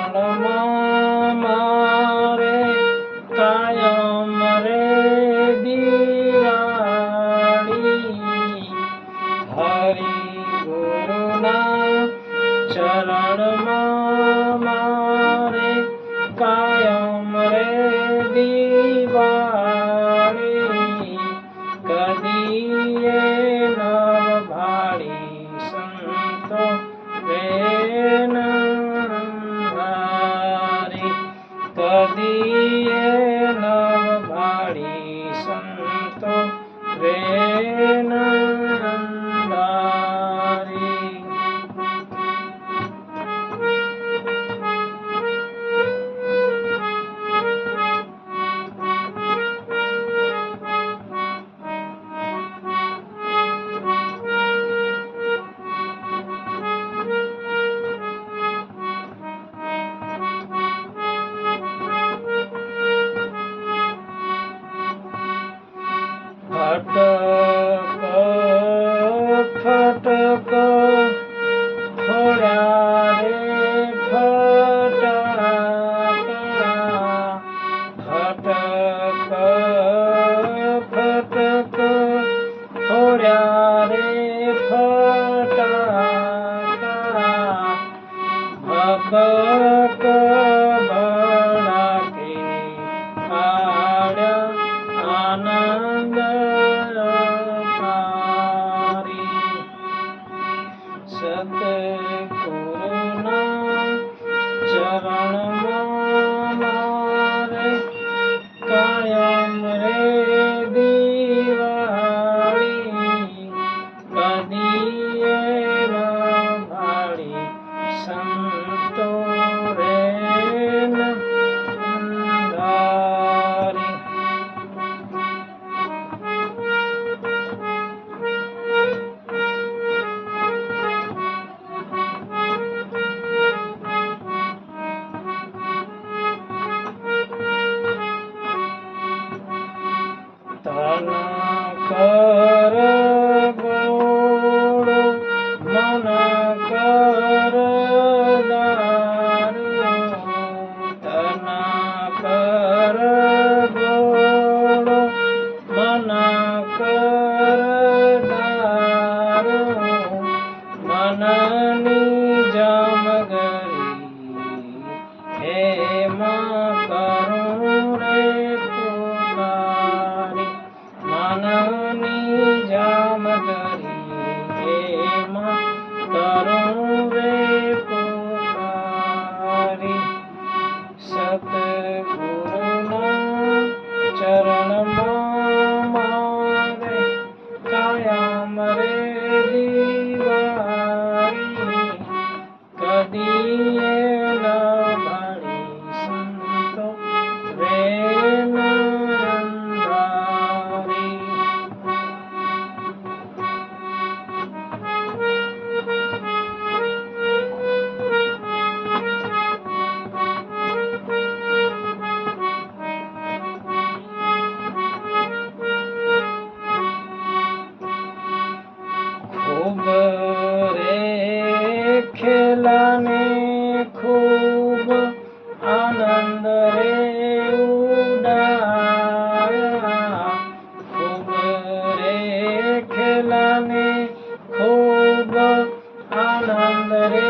ચરણમાં મારે કાયમ રે દિવાળી હરિ ગુરુના ચરણમાં મારે કાયમ રે દિવાળી કદીએ નવ ભાળી સંતો રે કદીએ નવ ભાળી સંતો રે નંદારી ફટક ફટક ફોડ્યા રે ફટાકડા ફટક ફટક ફોડ્યા રે ફટાકડા ભકક ભડાકે પાડ્યા આનંદ સતગુરુના ચરણમાં મારે કાયમ રે દિવાળી કદીએ ન ભાળી સંતો રે નંદારી તન કર ગોળો મન કર દારૂ તન કર ગોળો મન કર દારૂ મનની જામગરી હેમાં કરું રે મનની જામગરી એમાં કરું રે પુકારી સતગુરુના ચરણમાં મારે કાયમ રે દિવાળી કદીએ ન ભાળી સંતો રે ખૂબ રે ખેલાને ખૂબ આનંદ રે ઉડાયા ખૂબ રે ખેલાને ખૂબ આનંદ રે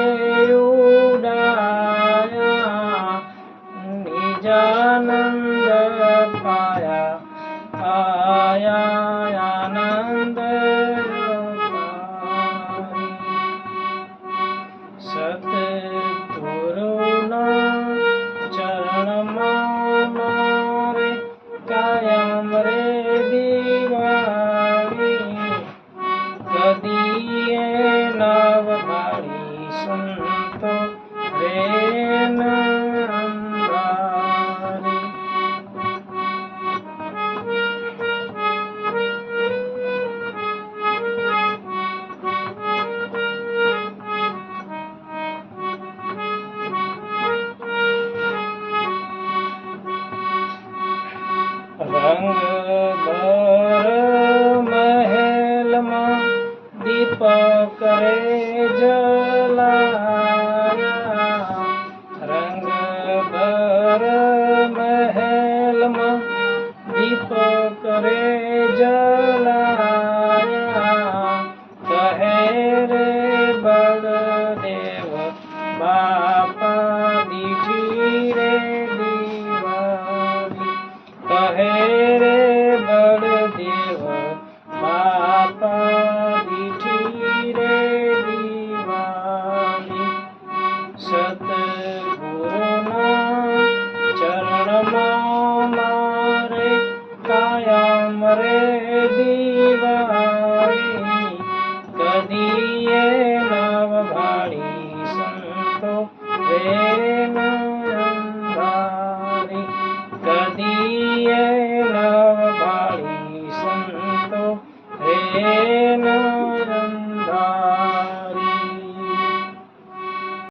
ઉડાયા નિજાનંદ